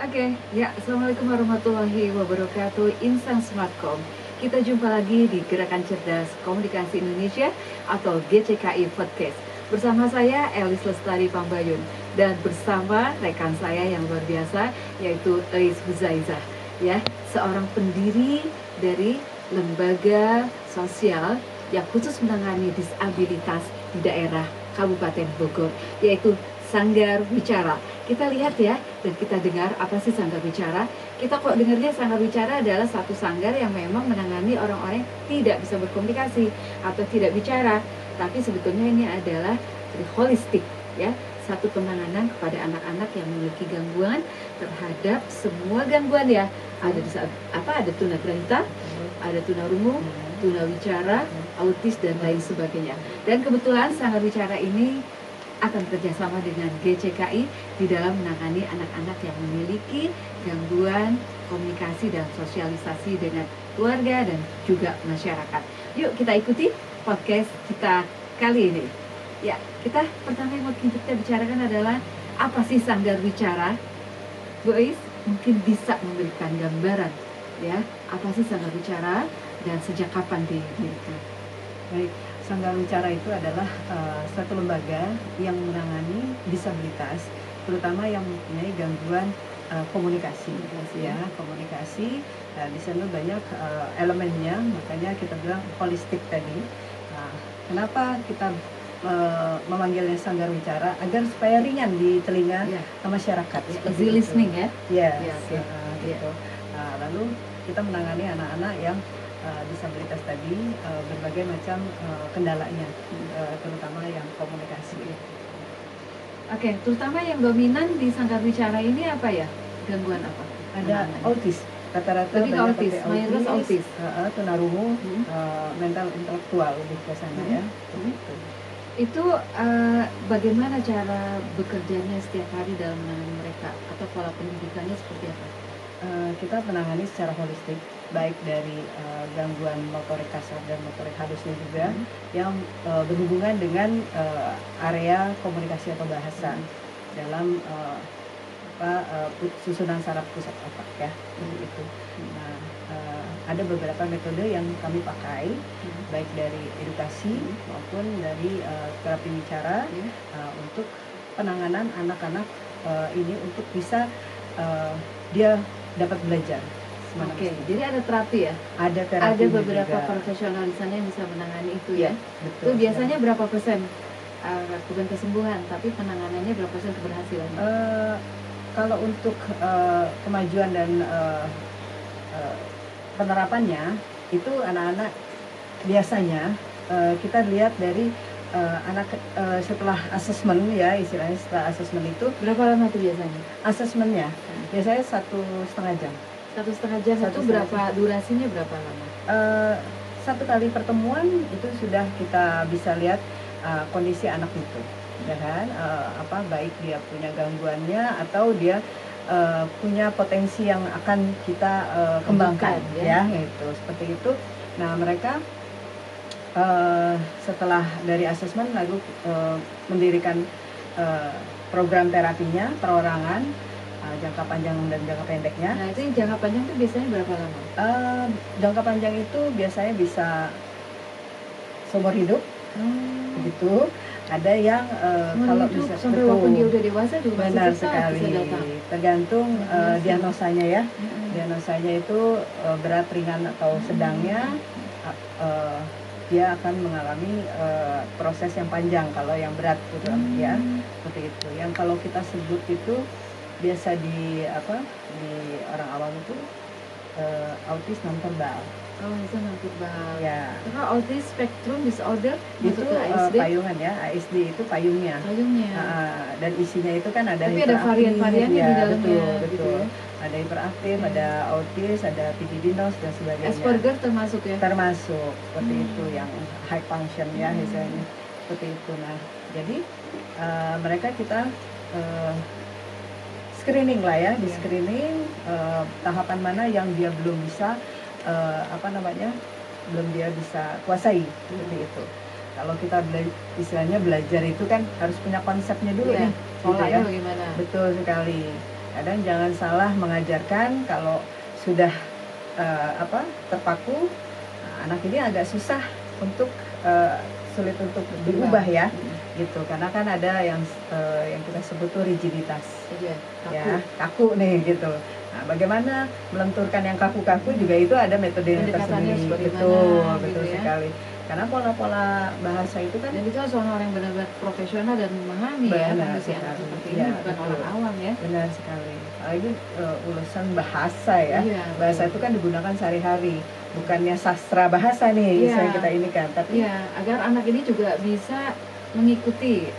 Oke, ya, Assalamualaikum warahmatullahi wabarakatuh, Insan Smartcom. Kita jumpa lagi di Gerakan Cerdas Komunikasi Indonesia atau GCKI Podcast. Bersama saya Elis Lestari Pambayun dan bersama rekan saya yang luar biasa yaitu Eis Huzaizah, ya, seorang pendiri dari lembaga sosial yang khusus menangani disabilitas di daerah Kabupaten Bogor, yaitu Sanggar Wicara. Kita lihat ya, dan kita dengar apa sih Sanggar Wicara. Kita kok dengarnya Sanggar Wicara adalah satu sanggar yang memang menangani orang-orang yang tidak bisa berkomunikasi atau tidak bicara. Tapi sebetulnya ini adalah holistik, ya, satu penanganan kepada anak-anak yang memiliki gangguan terhadap semua gangguan, ya. Ada tunagrahita, ada tunarungu, tunawicara, autis dan lain sebagainya. Dan kebetulan Sanggar Wicara ini akan kerjasama dengan GCKI di dalam menangani anak-anak yang memiliki gangguan komunikasi dan sosialisasi dengan keluarga dan juga masyarakat. Yuk kita ikuti podcast kita kali ini. Ya, kita pertama yang mau kita bicarakan adalah apa sih Sanggar Wicara? Bu Ais mungkin bisa memberikan gambaran, ya, apa sih Sanggar Wicara dan sejak kapan didirikan? Baik, Sanggar Wicara itu adalah satu lembaga yang menangani disabilitas, terutama yang mempunyai gangguan komunikasi, ya, komunikasi. Di sana banyak elemennya, makanya kita bilang holistik tadi. Nah, kenapa kita memanggilnya Sanggar Wicara? Agar supaya ringan di telinga masyarakat. Easy listening, ya? Yes, gitu. Nah, lalu kita menangani anak-anak yang disabilitas tadi, berbagai macam kendalanya, terutama yang komunikasi. Oke, terutama yang dominan di Sanggar Wicara ini apa ya? Gangguan apa? Ada autis, rata-rata lebih banyak autis, mayoritas autis. tunarungu, mental intelektual lebih ke sana, ya. Itu bagaimana cara bekerjanya setiap hari dalam menangani mereka, atau pola pendidikannya seperti apa? Kita menangani secara holistik, baik dari gangguan motorik kasar dan motorik halusnya juga, yang berhubungan dengan area komunikasi atau bahasa dalam susunan saraf pusat otak, ya, itu. Nah, ada beberapa metode yang kami pakai, baik dari edukasi maupun dari terapi bicara, untuk penanganan anak-anak ini untuk bisa dia dapat belajar. Oke, jadi ada terapi, ya? Ada terapi. Ada beberapa juga profesional di sana yang bisa menangani itu, ya? Betul. Itu biasanya berapa persen? Bukan kesembuhan, tapi penanganannya berapa persen keberhasilan? Kalau untuk kemajuan dan penerapannya, itu anak-anak biasanya kita lihat dari anak setelah asesmen, ya, istilahnya setelah asesmen itu. Berapa lama itu biasanya? Asesmennya biasanya 1,5 jam. 1,5 jam itu berapa durasinya, berapa lama? Satu kali pertemuan itu sudah kita bisa lihat kondisi anak itu, ya kan? Baik dia punya gangguannya atau dia punya potensi yang akan kita kembangkan, ya, gitu, seperti itu. Nah, mereka setelah dari asesmen lalu mendirikan program terapinya, perorangan, jangka panjang dan jangka pendeknya. Nah, itu yang jangka panjang itu biasanya berapa lama? Jangka panjang itu biasanya bisa seumur hidup, begitu. Ada yang kalau bisa sampai walaupun dia udah dewasa juga masih benar bisa sekali, datang. tergantung diagnosanya, ya. Diagnosanya itu berat, ringan atau sedangnya, dia akan mengalami proses yang panjang kalau yang berat, gitu, ya, seperti itu. Yang kalau kita sebut itu biasa di orang awam itu autis non verbal. Oh, itu non verbal. Ya. Karena autis spectrum disorder Itu payungan, ya, ASD itu payungnya. Dan isinya itu kan ada. Tapi ada varian-variannya, ya, di dalamnya. Betul. Gitu, ya? Ada hiperaktif, ada autis, ada PDD-NOS dan sebagainya. Asperger termasuk, ya? Termasuk, seperti itu, yang high function, ya, misalnya seperti itu. Nah, jadi mereka kita screening lah, ya, di screening tahapan mana yang dia belum bisa belum dia bisa kuasai, seperti itu. Kalau kita istilahnya belajar itu kan harus punya konsepnya dulu, nih, polanya, gitu, ya. Bagaimana? Betul sekali. Kadang jangan salah mengajarkan kalau sudah terpaku, anak ini agak susah untuk sulit untuk diubah ya, gitu. Karena kan ada yang kita sebut tuh rigiditas, ya kaku nih gitu. Nah, bagaimana melenturkan yang kaku-kaku juga itu ada metode yang tersendiri, betul gitu ya? sekali. Karena pola-pola bahasa itu kan, dan itu harus orang yang benar-benar profesional dan memahami ya kondisi anak seperti ini, bukan orang awam ya. Benar sekali. Ini urusan bahasa ya. Bahasa itu kan digunakan sehari-hari, bukannya sastra bahasa nih yang kita ini kan, tapi agar anak ini juga bisa mengikuti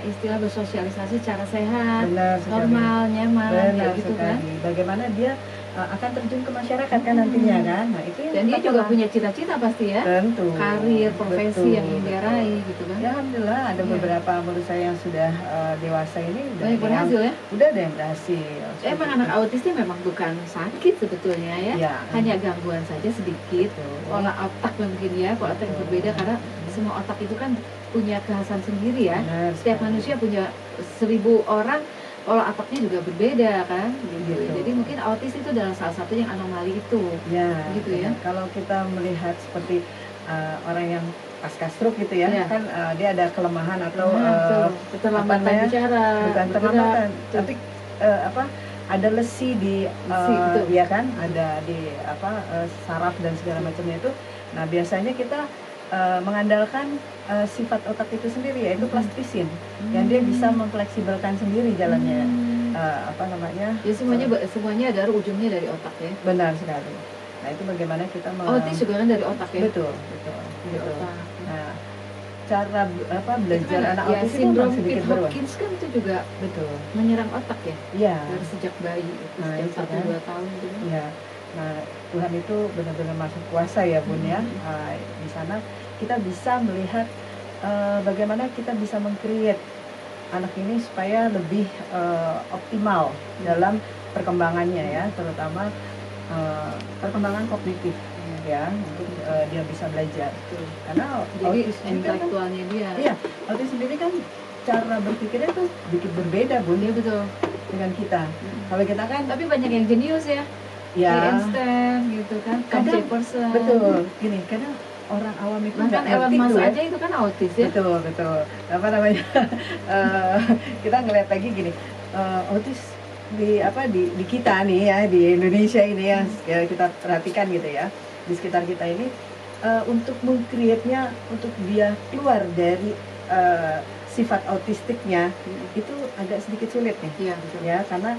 istilah bersosialisasi secara sehat, normal, nyaman, gitu kan. Bagaimana dia akan terjun ke masyarakat kan nantinya kan. Nah, itu yang dan dia juga punya cita-cita pasti ya. Tentu. Karir, profesi yang ingin dia raih gitu kan. Ya alhamdulillah ada beberapa menurut saya yang sudah dewasa ini banyak berhasil ya. Udah ada yang berhasil. Emang anak autis ini memang bukan sakit sebetulnya ya. Hanya gangguan saja sedikit. Pola otak mungkin ya, pola otak yang berbeda karena semua otak itu kan punya kekhasan sendiri ya. Setiap manusia punya 1000 orang, pola otaknya juga berbeda kan, gitu. Jadi mungkin autis itu adalah salah satu yang anomali itu, gitu ya. Kalau kita melihat seperti orang yang pasca stroke gitu ya, kan dia ada kelemahan atau keterlambatan bicara, bukan terlambatan, tapi ada lesi di ya kan, ada di saraf dan segala macamnya itu. Nah biasanya kita mengandalkan sifat otak itu sendiri, yaitu plastisin, yang dia bisa mengfleksibelkan sendiri jalannya. Ya semuanya ada ujungnya dari otak ya. Benar sekali. Nah itu bagaimana kita autis juga kan dari otak ya. Betul. Otak. Nah cara belajar anak autis itu sindrom sedikit Pitt-Hopkins kan itu juga menyerang otak ya. Iya. Dari sejak bayi, sejak 1-2 tahun gitu. Iya. Nah Tuhan itu benar-benar masuk kuasa ya Bun ya. Di sana kita bisa melihat bagaimana kita bisa meng-create anak ini supaya lebih optimal dalam perkembangannya ya, terutama perkembangan kognitif ya, untuk dia bisa belajar. Karena jadi autis intelektualnya dia. Iya, autis sendiri kan cara berpikirnya tuh sedikit berbeda Bun. Iya betul. Dengan kita. Kalau kita kan tapi banyak yang jenius ya. Einstein gitu kan, Jefferson. Betul. Gini, kadang orang awam itu bahkan Elon Musk aja itu kan autis ya. Betul. Kita ngeliat lagi gini, autis di kita nih ya, di Indonesia ini ya, kita perhatikan gitu ya, di sekitar kita ini, untuk meng-create-nya, untuk dia keluar dari sifat autistiknya itu agak sedikit sulit nih. Ya, karena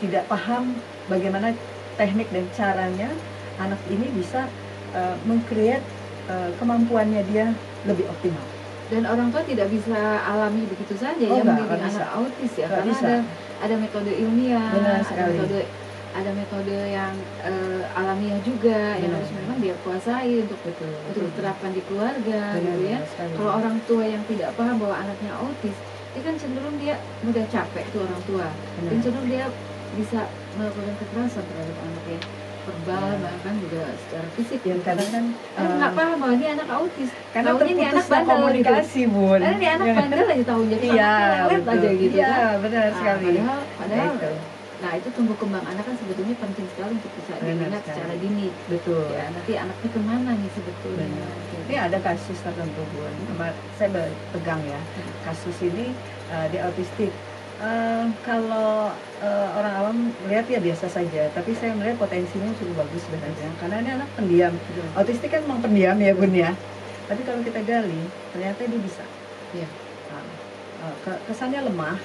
tidak paham bagaimana teknik dan caranya anak ini bisa meng-create kemampuannya dia lebih optimal. Dan orang tua tidak bisa alami begitu saja mendidik anak autis ya, karena ada metode ilmiah, ada metode yang alamiah juga yang harus memang dia kuasai untuk diterapkan di keluarga gitu ya. Kalau orang tua yang tidak paham bahwa anaknya autis, dia kan cenderung dia mudah capek tuh orang tua, dan cenderung dia bisa melakukan kekerasan terhadap anaknya, verbal bahkan juga secara fisik. Yang kadang kan nggak paham bahwa ini anak autis, karena terputus komunikasi gitu. Bun. Karena ini anak bandel aja tahunya tuh aja gitu kan. Iya benar sekali. Padahal nah itu tumbuh kembang anak kan sebetulnya penting sekali untuk bisa diingat secara dini. Betul. Ya nanti anaknya kemana nih sebetulnya. Ini ada kasus tertentu Bun, saya pegang ya, kasus ini di autistik. Kalau orang awam melihat ya biasa saja, tapi saya melihat potensinya cukup bagus sebenarnya, karena ini anak pendiam. Autistik kan memang pendiam ya Bun ya, tapi kalau kita gali ternyata dia bisa. Kesannya lemah,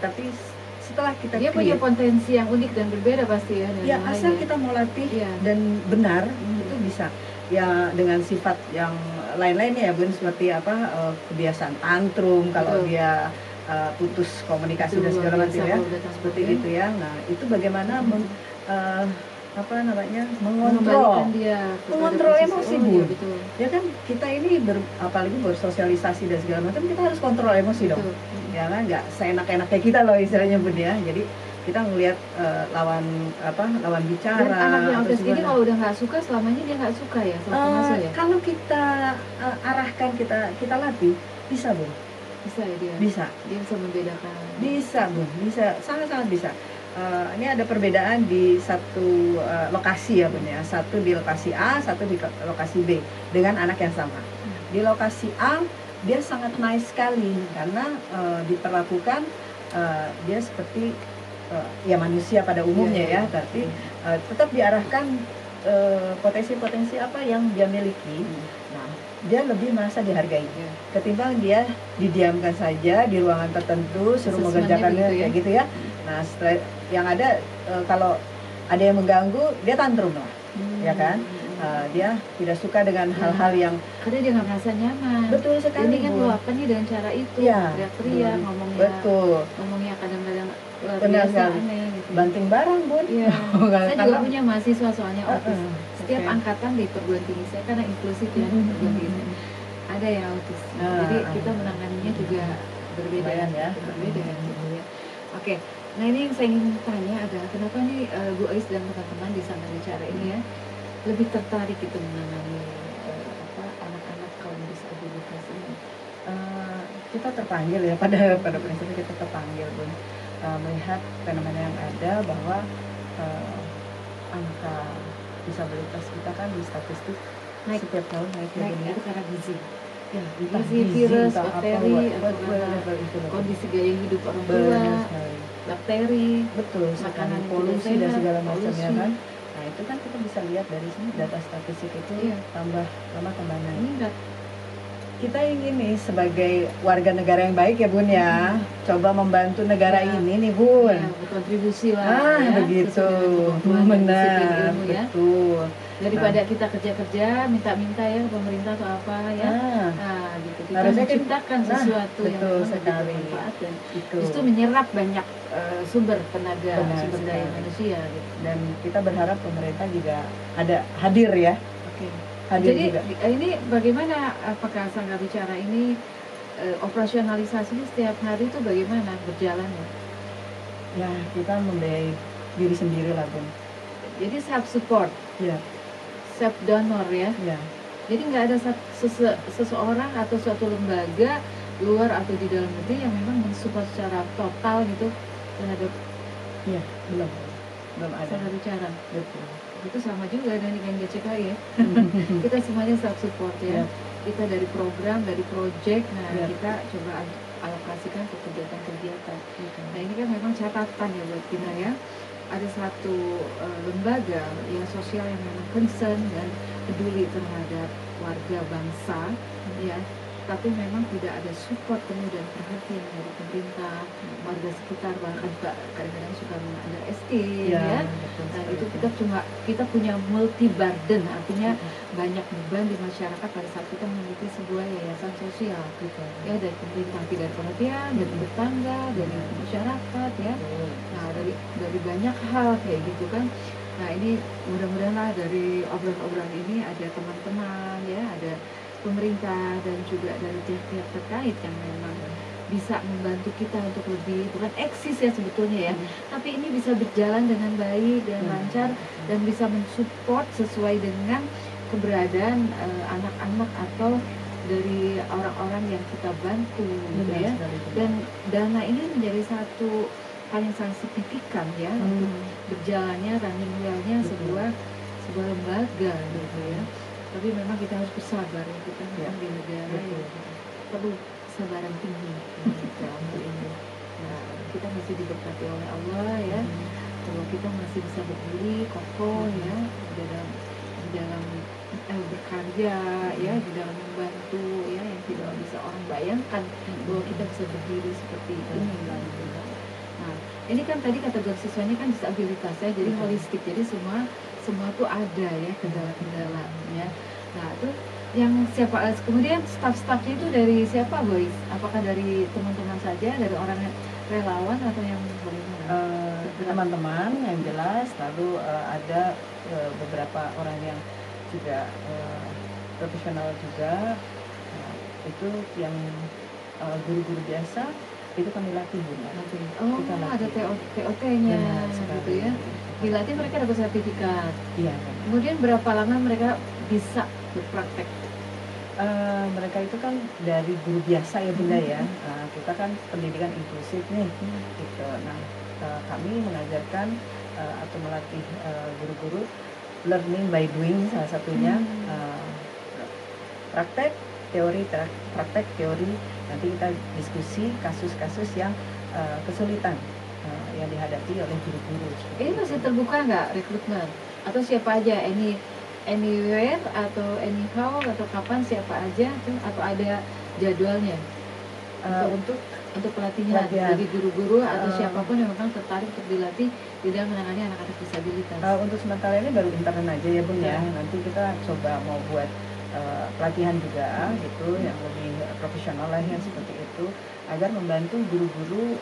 tapi setelah kita dia punya potensi yang unik dan berbeda pasti ya. Ya asal kita mau latih dan benar, itu bisa. Ya dengan sifat yang lain-lainnya ya Bun, seperti kebiasaan tantrum kalau dia putus komunikasi dan segala macam ya, seperti itu ya. Nah itu bagaimana mengontrol emosi Bun. Ya kan kita ini apalagi bersosialisasi dan segala macam, kita harus kontrol emosi dong. Ya kan nggak seenak-enaknya kita loh istilahnya Bun ya. Jadi kita ngelihat lawan bicara. Dan anak yang autis ini kalau udah nggak suka, selamanya dia nggak suka ya. Kalau kita arahkan, kita latih, bisa Bun. Bisa ya dia? Bisa. Dia bisa membedakan? Bisa Bun, bisa, sangat-sangat bisa. Ini ada perbedaan di satu lokasi ya Bun ya, satu di lokasi A, satu di lokasi B dengan anak yang sama. Di lokasi A dia sangat nice sekali karena diperlakukan dia seperti ya manusia pada umumnya ya, tapi tetap diarahkan potensi-potensi apa yang dia miliki. Nah, dia lebih merasa dihargai ketimbang dia didiamkan saja di ruangan tertentu suruh mengerjakannya kayak gitu ya. Nah, yang ada kalau ada yang mengganggu dia tantrum lah, ya kan? Dia tidak suka dengan hal-hal yang karena dia nggak merasa nyaman. Betul sekali. Ini kan luapannya dengan cara itu, teriak-teriak, ngomongnya. Betul. Ngomongnya kadang-kadang luar Benar biasa sekali. aneh gitu. Banting barang Bun. Iya. Saya juga punya mahasiswa soalnya autis. Setiap angkatan di perguruan tinggi saya karena inklusif ya perguruan tinggi saya. Ada yang autis. Jadi kita menanganinya juga berbeda ya. Berbeda gitu ya. Oke. Nah ini yang saya ingin tanya adalah kenapa nih Bu Ais dan teman-teman di Sanggar Bicara ini ya lebih tertarik gitu menangani anak-anak kaum disabilitas ini? Kita terpanggil ya pada prinsipnya kita terpanggil Bun, melihat fenomena yang ada bahwa angka disabilitas kita kan di statistik naik setiap tahun naik itu karena gizi. Ya, gizi, virus, bakteri, kondisi gaya hidup orang tua, bakteri, betul, makanan polusi dan segala macamnya kan. Nah itu kan kita bisa lihat dari sini data statistik itu tambah lama tambah naik. Kita ingin nih sebagai warga negara yang baik ya Bun ya, coba membantu negara ini nih Bun. Berkontribusi lah. Begitu, benar, betul. Daripada kita kerja-kerja minta-minta ya ke pemerintah atau apa ya, gitu. Kita menciptakan sesuatu yang bermanfaat dan justru menyerap banyak sumber tenaga, sumber daya manusia gitu. Dan kita berharap pemerintah juga ada hadir ya. Jadi juga. Ini bagaimana apakah Sanggar Bicara ini operasionalisasinya setiap hari itu bagaimana berjalannya? Ya kita membiayai diri sendiri lah Bun. Jadi self support. Ya. Self donor ya. Jadi nggak ada seseorang atau suatu lembaga luar atau di dalam negeri yang memang mensupport secara total gitu terhadap belum ada. Sanggar Bicara. Betul. Itu sama juga dengan GCKI ya. Kita semuanya self support ya. Kita dari program, dari project, kita coba alokasikan ke kegiatan-kegiatan. Nah ini kan memang catatan ya buat kita ya. Ada satu lembaga yang sosial yang memang concern dan peduli terhadap warga bangsa ya, tapi memang tidak ada support penuh dan perhatian dari pemerintah, warga sekitar, bahkan juga kadang-kadang suka underestimate ya. Nah itu kita punya multi burden, artinya banyak beban di masyarakat pada saat kita memiliki sebuah yayasan sosial ya, dari pemerintah tidak perhatian, dari tetangga, dari masyarakat ya. Nah dari banyak hal kayak gitu kan. Nah ini mudah-mudahan dari obrolan-obrolan ini ada teman-teman ya, ada pemerintah dan juga dari pihak-pihak terkait yang memang bisa membantu kita untuk lebih, bukan eksis ya sebetulnya ya, tapi ini bisa berjalan dengan baik dan lancar dan bisa mensupport sesuai dengan keberadaan anak-anak atau dari orang-orang yang kita bantu gitu ya. Dan dana ini menjadi satu hal yang sangat signifikan ya untuk berjalannya running well-nya sebuah lembaga gitu ya. Tapi memang kita harus bersabar ya, kita memang di negara yang perlu kesabaran tinggi dalam hal ini. Nah, kita masih diberkati oleh Allah ya, bahwa kita masih bisa berdiri kokoh ya di dalam berkarya ya, di dalam membantu ya, yang tidak bisa orang bayangkan bahwa kita bisa berdiri seperti ini gitu. Nah, ini kan tadi kategori siswanya kan disabilitas ya, jadi holistik, jadi semua tuh ada ya kendala-kendalanya. Nah itu yang siapa, kemudian staff-staffnya itu dari siapa Boys? Apakah dari teman-teman saja, dari orang relawan atau yang bagaimana? Teman-teman yang jelas, lalu ada beberapa orang yang juga profesional juga. Itu yang guru-guru biasa itu kami latih Bun. Kita latih. Ada TOT-nya gitu ya. Dilatih mereka dapat sertifikat. Iya. Kemudian berapa lama mereka bisa berpraktek? Mereka itu kan dari guru biasa ya Bunda ya. Kita kan pendidikan inklusif nih, gitu. Nah, kami mengajarkan atau melatih guru-guru learning by doing salah satunya, praktek praktek teori. Nanti kita diskusi kasus-kasus yang kesulitan yang dihadapi oleh guru-guru. Ini masih terbuka nggak rekrutmen? Atau siapa aja? Anywhere atau anyhow atau kapan siapa aja tuh, atau ada jadwalnya untuk pelatihan bagi guru-guru atau siapapun yang memang tertarik untuk dilatih di dalam menangani anak-anak disabilitas? Untuk sementara ini baru intern aja ya Bun ya. Nanti kita coba mau buat pelatihan juga gitu yang lebih profesional lah yang seperti itu, agar membantu guru-guru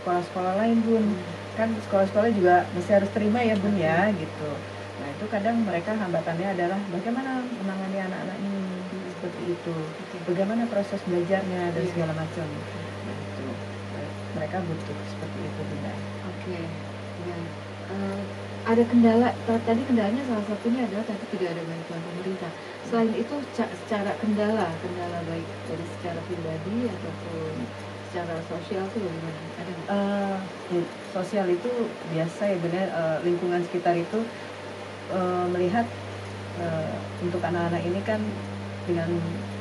sekolah-sekolah lain Bun. Kan sekolah-sekolah juga masih harus terima ya Bun ya gitu. Nah itu kadang mereka hambatannya adalah bagaimana menangani anak-anak ini seperti itu, bagaimana proses belajarnya dan segala macam. Nah, itu mereka butuh seperti itu Bunda. Oke. Ya. Ada kendala, tadi kendalanya salah satunya adalah tadi tidak ada bantuan pemerintah. Selain itu secara kendala baik dari secara pribadi ataupun secara sosial itu bagaimana? Ada nggak? Sosial itu biasa ya benar, lingkungan sekitar itu melihat untuk anak-anak ini kan dengan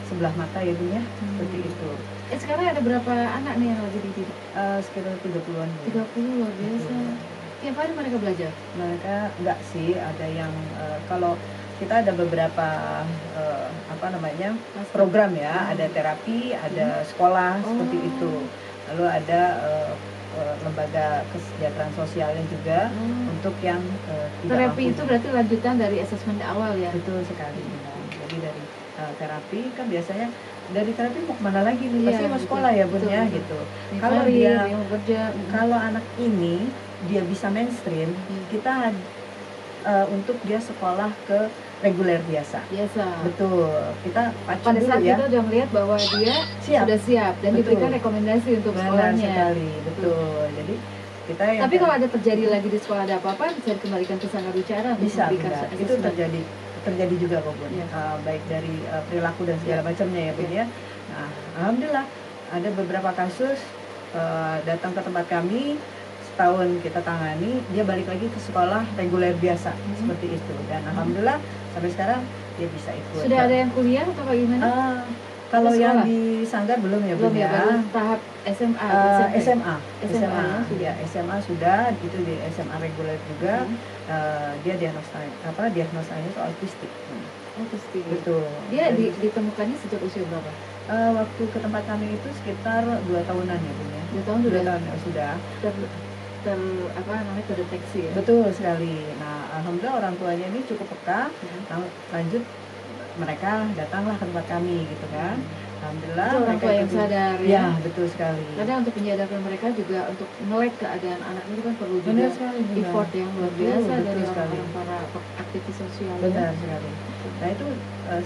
sebelah mata ya Bun ya, seperti itu. Sekarang ada berapa anak nih yang lagi dididik? Sekitar 30-an. 30, luar biasa. Tiap hari mereka belajar? Mereka enggak sih, ada yang kalau kita ada beberapa program ya, ada terapi, ada sekolah seperti itu. Lalu ada lembaga kesejahteraan sosialnya juga untuk yang tidak terapi mampu. Itu berarti lanjutan dari asesmen awal ya? Betul sekali. Jadi dari terapi kan biasanya dari terapi mau kemana lagi nih? Pasti mau sekolah ya Bun ya gitu. Kalau dia kalau anak ini dia bisa mainstream, kita untuk dia sekolah ke reguler biasa. Betul. Kita pacu pada dulu saat ya. kita sudah melihat bahwa dia sudah siap dan diberikan rekomendasi untuk sekolahnya. Sekali. Betul. Jadi kita yang tapi kalau ada terjadi lagi di sekolah ada apa-apa bisa dikembalikan ke Sanggar Bicara? Bisa. Itu terjadi juga kok Bun. Baik dari perilaku dan segala macamnya ya Bun ya. Nah, alhamdulillah ada beberapa kasus datang ke tempat kami, setahun kita tangani, dia balik lagi ke sekolah reguler biasa seperti itu, dan alhamdulillah sampai sekarang dia bisa ikut. Sudah ada yang kuliah atau bagaimana? Kalau yang di Sanggar belum ya Bun ya. Baru tahap SMA. SMA sudah, itu di SMA reguler juga. Dia diagnosanya itu autistik. Betul. Dia ditemukannya sejak usia berapa? Waktu ke tempat kami itu sekitar 2 tahunan ya Bun ya. 2 tahun sudah. Terdeteksi ya? Betul sekali. Nah, alhamdulillah orang tuanya ini cukup peka. Lanjut mereka datanglah ke tempat kami gitu kan. Alhamdulillah itu orang tua yang sadar ya. Ya, betul sekali. Karena untuk menyadarkan mereka juga untuk melek keadaan anak itu kan perlu juga effort yang luar biasa dari orang-orang para aktivis sosial. Benar sekali. Nah itu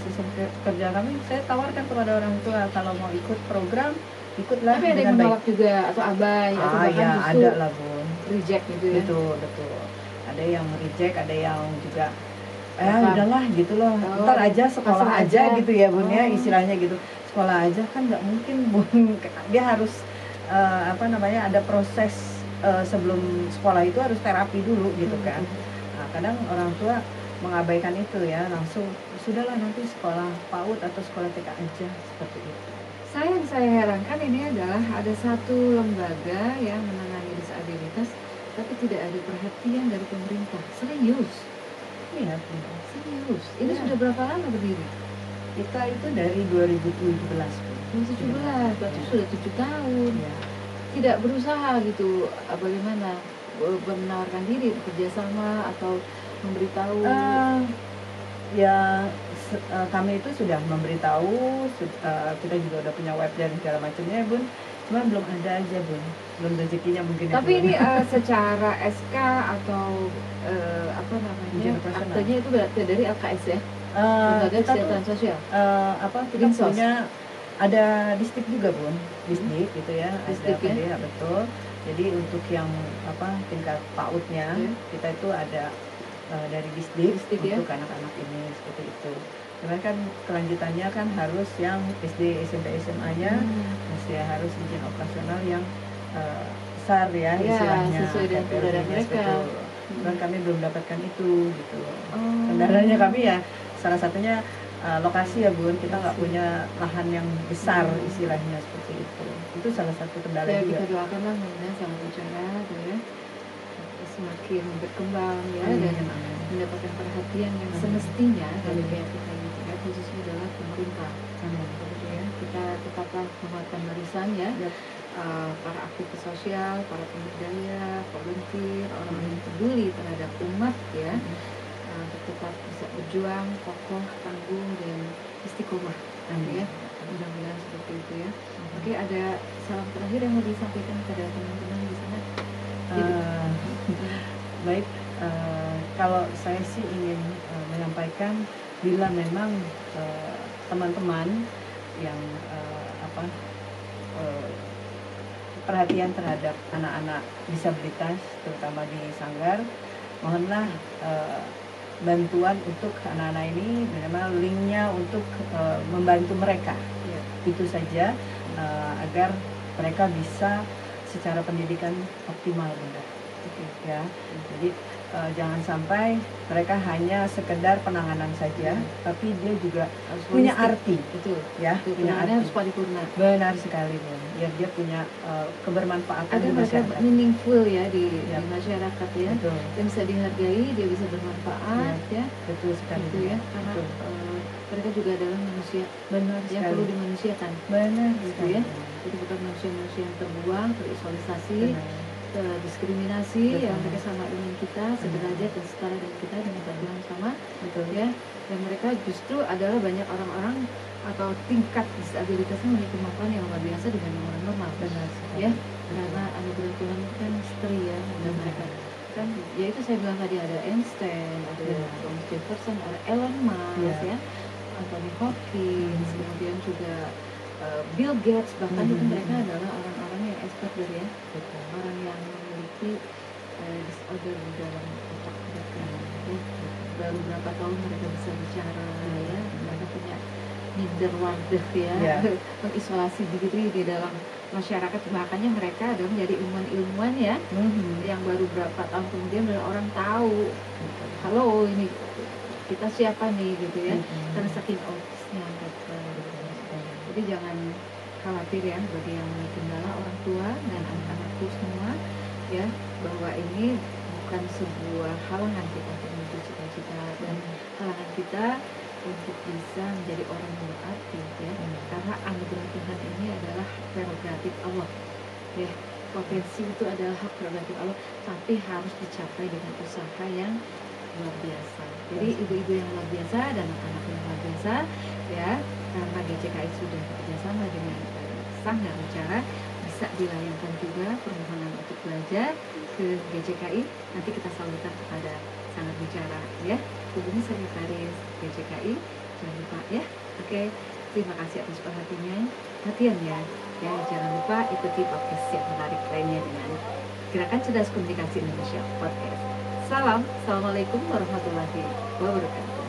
sistem kerja kami, saya tawarkan kepada orang tua kalau mau ikut program, ikutlah. Tapi ada yang menolak juga atau abai atau bahkan justru ada lah Bun, reject gitu ya. Betul. Ada yang reject, ada yang juga udahlah gitu loh, ntar aja sekolah aja gitu ya Bun ya, istilahnya gitu. Sekolah aja kan nggak mungkin Bun, dia harus ada proses sebelum sekolah itu harus terapi dulu gitu kan. Nah, kadang orang tua mengabaikan itu ya, langsung sudahlah nanti sekolah PAUD atau sekolah TK aja seperti itu. Yang saya herankan ini adalah ada satu lembaga yang menangani disabilitas tapi tidak ada perhatian dari pemerintah. Serius? Iya, serius. Ini sudah berapa lama berdiri? Kita itu dari 2017. 2017, berarti sudah 7 tahun. Ya. Tidak berusaha gitu, bagaimana menawarkan diri bekerja sama atau memberitahu? Kami itu sudah memberitahu, kita juga udah punya web dan segala macamnya Bun, cuma belum ada aja Bun, belum rezekinya mungkin. Tapi ini secara SK atau aktenya itu berarti dari LKS ya? Lembaga Kesejahteraan Sosial? Kita punya, ada distrik juga Bun, distrik gitu ya, distrik ada betul. Jadi untuk yang tingkat PAUD-nya kita itu ada dari distrik untuk anak-anak ini seperti itu. Karena kan kelanjutannya kan harus yang SD, SMP, SMA-nya masih harus izin operasional yang besar ya, Ya, istilahnya sesuai dengan kayak keberadaan PLDNS, mereka. betul. Dan kami belum dapatkan itu gitu loh. Oh. Kendalanya kami ya salah satunya lokasi ya Bun, kita nggak Lokasi. punya lahan yang besar istilahnya seperti itu. Itu salah satu kendala Ya, juga. kita doakanlah mudah-mudahan sama bicara tuh ya semakin berkembang ya dan mendapatkan perhatian yang semestinya dari pihak kita gitu ya, khususnya adalah pemerintah. Gitu ya, kita tetaplah menguatkan barisan ya. Para aktivis sosial, para pemberdaya, volunteer, orang-orang yang peduli terhadap umat ya, untuk tetap bisa berjuang, kokoh, tangguh dan istiqomah ya. Mudah-mudahan seperti itu ya. Oke, ada salam terakhir yang mau disampaikan kepada teman-teman di sana? Baik, kalau saya sih ingin menyampaikan bila memang teman-teman yang perhatian terhadap anak-anak disabilitas terutama di Sanggar, mohonlah bantuan untuk anak-anak ini, minimal linknya untuk membantu mereka Ya. itu saja, agar mereka bisa secara pendidikan optimal Bunda. Ya, jadi jangan sampai mereka hanya sekedar penanganan saja, tapi dia juga Harus punya holistik. arti, Betul. ya, punya Penanganannya arti. harus paripurna. Benar sekali Bun, biar dia punya kebermanfaatan Agar di mereka masyarakat. meaningful ya di Ya. masyarakat ya, Betul, yang bisa dihargai, dia bisa bermanfaat ya, betul sekali gitu ya, karena betul. mereka juga adalah manusia Benar yang sekali. perlu dimanusiakan. Benar Gitu sekali. ya. Jadi bukan manusia-manusia yang terbuang, terisolasi, Benar. diskriminasi, Betul. yang mereka sama dengan kita, sederajat dan setara dengan kita dengan tujuan yang sama, Betul. ya. Dan mereka justru adalah banyak orang-orang atau tingkat disabilitasnya memiliki kemampuan yang luar biasa dibanding orang normal, Benar sekali. ya. Karena anugerah Tuhan kan misteri ya, dan mereka kan, ya itu saya bilang tadi ada Einstein, ada Thomas Jefferson, ada Elon Musk, ya, Anthony Hopkins, kemudian juga Bill Gates, bahkan itu mereka adalah orang-orang yang expert dari ya, orang yang memiliki disorder di dalam otak mereka ya. Baru berapa tahun mereka bisa bicara ya, mereka punya Niederwander ya, mengisolasi diri di dalam masyarakat, makanya mereka adalah menjadi ilmuwan-ilmuwan ya, yang baru berapa tahun kemudian orang tahu, halo ini kita siapa nih gitu ya, karena saking autisnya mereka. Jadi jangan khawatir ya bagi yang memiliki kendala, orang tua dan anak-anakku semua ya, bahwa ini bukan sebuah halangan kita untuk menuju cita-cita dan halangan kita untuk bisa menjadi orang yang berarti ya, karena anugerah Tuhan ini adalah prerogatif Allah ya. Potensi itu adalah hak prerogatif Allah, tapi harus dicapai dengan usaha yang luar biasa. Jadi ibu-ibu yang luar biasa dan anak-anak yang luar biasa ya, karena GCKI sudah bekerjasama dengan Sanggar Bicara, bisa dilayangkan juga permohonan untuk belajar ke GCKI. Nanti kita salurkan kepada Sanggar Bicara ya. Hubungi sekretaris GCKI, jangan lupa ya. Oke, terima kasih atas perhatian ya. Ya, jangan lupa ikuti podcast yang menarik lainnya dengan Gerakan Cerdas Komunikasi Indonesia Podcast. Salam, assalamualaikum warahmatullahi wabarakatuh.